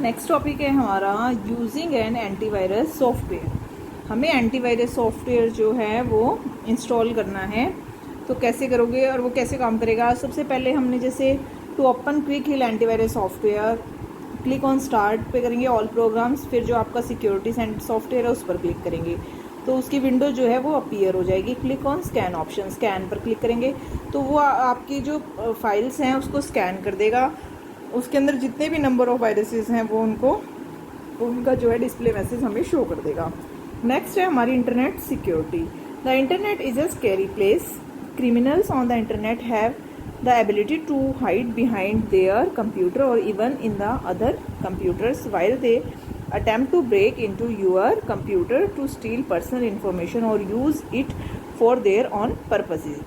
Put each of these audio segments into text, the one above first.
Next topic है हमारा using N antivirus software. हमें एंटीवायरस सॉफ्टवेयर जो है वो इंस्टॉल करना है। तो कैसे करोगे और वो कैसे काम करेगा? सबसे पहले हमने जैसे to open Quick Heal antivirus software, click on start पे करेंगे ऑल प्रोग्राम्स, फिर जो आपका सिक्योरिटी सॉफ्टवेयर है उस पर क्लिक करेंगे तो उसकी विंडो जो है वो अपीयर हो जाएगी। Click on scan option, scan पर क्लिक करेंगे तो वो आपकी जो फाइल्स हैं उसको स्कैन कर देगा। उसके अंदर जितने भी नंबर ऑफ वायरसेस हैं वो उनका जो है डिस्प्ले मैसेज हमें शो कर देगा। नेक्स्ट है हमारी internet security. The internet is a scary place. Criminals on the internet have the ability to hide behind their computer और even in the other computers while they attempt to break into your computer to steal personal information or use it for their own purposes।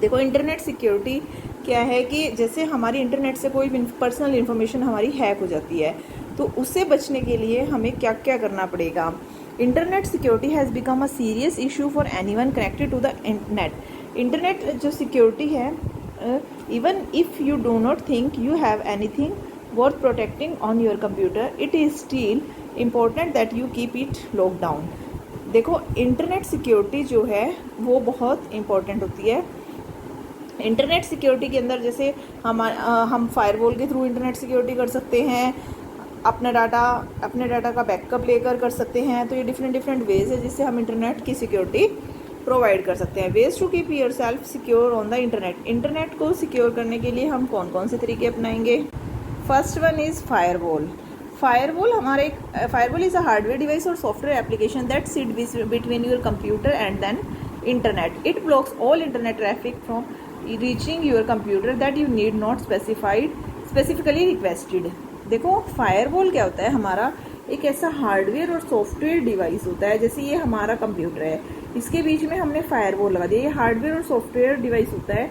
देखो internet security क्या है कि जैसे हमारी internet से कोई personal information हमारी हैक हो जाती है तो उससे बचने के लिए हमें क्या क्या करना पड़ेगा। Internet security has become a serious issue for anyone connected to the internet. Internet जो सिक्योरिटी है, even if you do not think you have anything worth protecting on your computer, it is still important that you keep it lock down. देखो internet security जो है वो बहुत important होती है। Internet security के अंदर जैसे हम फायरवॉल के थ्रू इंटरनेट सिक्योरिटी कर सकते हैं, अपने डाटा का बैकअप लेकर कर सकते हैं। तो ये डिफरेंट वेज है जिससे हम इंटरनेट की सिक्योरिटी प्रोवाइड कर सकते हैं। Ways to keep yourself secure on the internet. Internet को सिक्योर करने के लिए हम कौन कौन से तरीके अपनाएंगे? First one is firewall. Firewall is a hardware device और software application that sit between your computer and then internet. It blocks all internet traffic from reaching your computer that you need not specifically requested. देखो firewall क्या होता है? हमारा एक ऐसा hardware और software device होता है, जैसे ये हमारा कंप्यूटर है, इसके बीच में हमने फायरवॉल लगा दिया। ये हार्डवेयर और सॉफ्टवेयर डिवाइस होता है।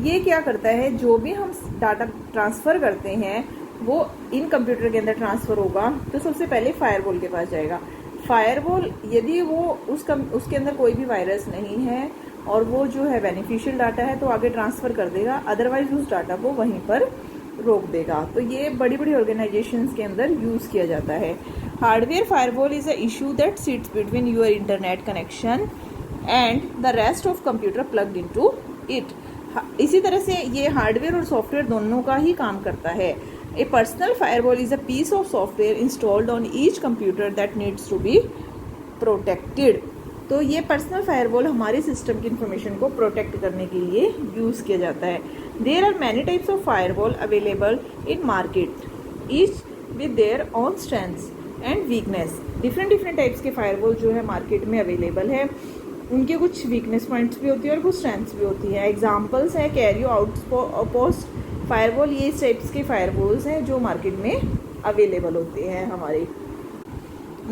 ये क्या करता है, जो भी हम डाटा ट्रांसफ़र करते हैं वो इन कंप्यूटर के अंदर ट्रांसफ़र होगा तो सबसे पहले फायरवॉल के पास जाएगा। फायरवॉल यदि वो उसके अंदर कोई भी वायरस नहीं है और वो जो है बेनिफिशियल डाटा है तो आगे ट्रांसफ़र कर देगा, अदरवाइज उस डाटा को वहीं पर रोक देगा। तो ये बड़ी बड़ी ऑर्गेनाइजेशंस के अंदर यूज़ किया जाता है। Hardware firewall is a issue that sits between your internet connection and the rest of computer plugged into it. इसी तरह से ये हार्डवेयर और सॉफ्टवेयर दोनों का ही काम करता है। A personal firewall is a piece of software installed on each computer that needs to be protected. तो ये पर्सनल फायरवॉल हमारे सिस्टम की इंफॉर्मेशन को प्रोटेक्ट करने के लिए यूज़ किया जाता है। There are many types of firewall available in market, each with their own strengths and weakness. Different types के फायरवॉल जो है मार्केट में अवेलेबल है, उनके कुछ वीकनेस पॉइंट्स भी होती है और कुछ स्ट्रेंथ्स भी होती है। एग्जाम्पल्स है कैरियो आउटपोस्ट फायरवॉल, ये इस टाइप्स के फायरवॉल्स हैं जो मार्केट में अवेलेबल होते हैं हमारे।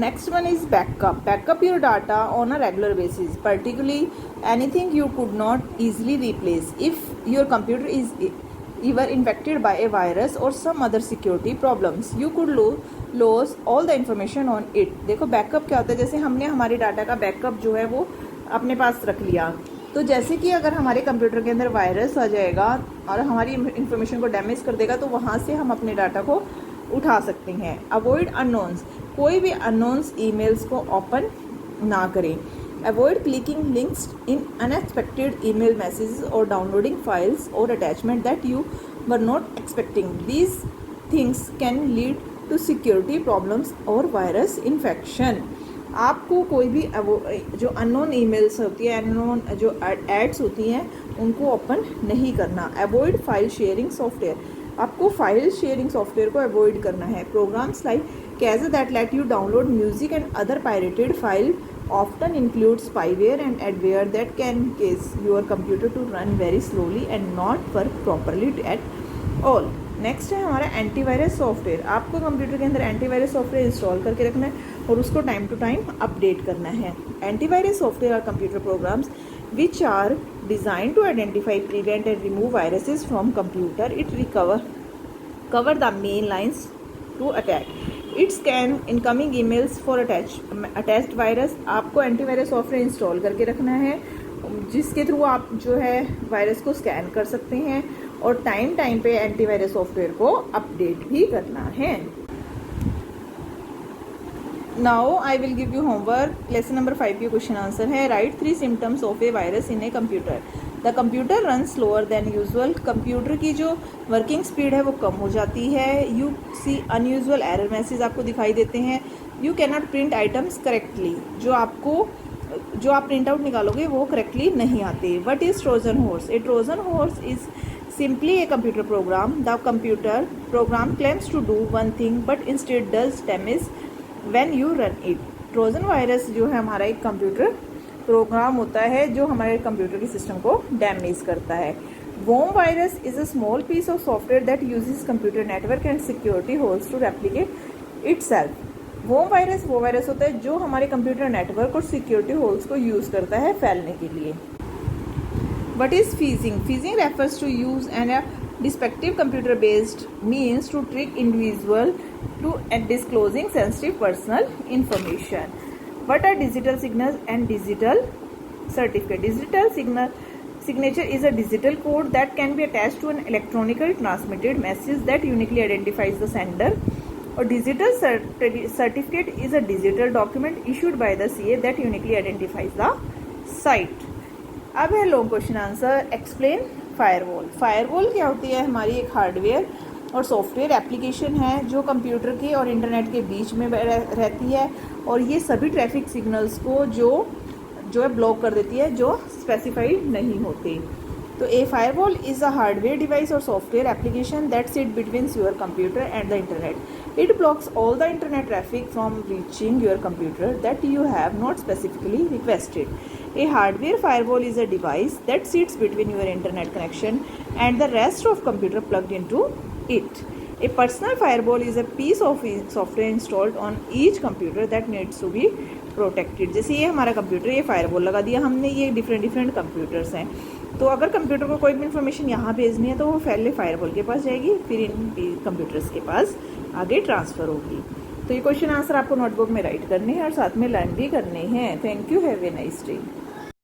Next one is backup. Backup your data on a regular basis, particularly anything you could not easily replace. If your computer is ever infected by a virus or some other security problems, you could lose all the information on it. देखो backup क्या होता है? जैसे हमने हमारे data का backup जो है वो अपने पास रख लिया, तो जैसे कि अगर हमारे कंप्यूटर के अंदर वायरस आ जाएगा और हमारी इंफॉर्मेशन को डैमेज कर देगा तो वहाँ से हम अपने डाटा को उठा सकते हैं। Avoid unknowns. कोई भी अननोन्स ईमेल्स को ओपन ना करें। Avoid clicking links in unexpected email messages और डाउनलोडिंग फाइल्स और attachment that you were not expecting. These things can lead to security problems और वायरस इन्फेक्शन। आपको कोई भी जो अननोन ईमेल्स होती है, अननोन जो एड्स होती हैं, उनको ओपन नहीं करना। Avoid file sharing software. आपको फाइल शेयरिंग सॉफ्टवेयर को अवॉइड करना है। Programs like Kazaa that let you download music and other pirated file often include spyware and adware that can cause your computer to run very slowly and not work properly at all। Next है हमारा antivirus software. आपको computer के अंदर antivirus software install करके रखना है और उसको टाइम टू टाइम अपडेट करना है। Antivirus software are computer programs which are design to identify, prevent and remove viruses from computer. It cover the main lines to attack. It scan incoming emails for attached virus. आपको antivirus software install करके रखना है जिसके through आप जो है virus को scan कर सकते हैं और टाइम पे एंटीवायरस सॉफ्टवेयर को अपडेट भी करना है। Now I will give you homework. Lesson number 5 के क्वेश्चन आंसर है, right 3 symptoms of A virus in a computer. The computer run slower than usual. Computer की जो वर्किंग स्पीड है वो कम हो जाती है। You see unusual error message आपको दिखाई देते हैं। You can not print items correctly. जो आप प्रिंट आउट निकालोगे वो करेक्टली नहीं आते। What is Trojan horse? A Trojan horse is simply a computer program. The computer program claims to do one thing but instead does damage when you run it. Trojan virus जो है हमारा एक computer program होता है जो हमारे computer के system को डैमेज करता है। Worm virus is a small piece of software that uses computer network and security holes to replicate itself. Worm virus वो वायरस होता है जो हमारे कंप्यूटर नेटवर्क और सिक्योरिटी होल्स को यूज करता है फैलने के लिए। What is phishing? Phishing refers to use and a deceptive computer-based means to trick individual to disclosing sensitive personal information. What are digital signals and digital certificate? Digital signature is a digital code that can be attached to an electronically transmitted message that uniquely identifies the sender. Or digital certificate is a digital document issued by the CA that uniquely identifies the site. अब है long question answer. Explain firewall. Firewall क्या होती है? हमारी एक hardware और software application है जो कंप्यूटर के और इंटरनेट के बीच में रहती है और ये सभी ट्रैफिक सिग्नल्स को जो है ब्लॉक कर देती है जो स्पेसिफाइड नहीं होते। तो a firewall is a hardware device और software application that sit between your computer and the internet. It blocks all the internet traffic from reaching your computer that you have not specifically requested. A hardware firewall is a device that sits between your internet connection and the rest of computer plugged into it. A personal firewall is a piece of software installed on each computer that needs to be protected. जैसे ये हमारा computer, ये firewall लगा दिया हमने, ये different computers हैं। तो अगर कंप्यूटर को कोई भी इन्फॉर्मेशन यहाँ भेजनी है तो वो पहले फायरवॉल के पास जाएगी, फिर इन कंप्यूटर्स के पास आगे ट्रांसफ़र होगी। तो ये क्वेश्चन आंसर आपको नोटबुक में राइट करने हैं और साथ में लर्न भी करने हैं। Thank you, have a nice day.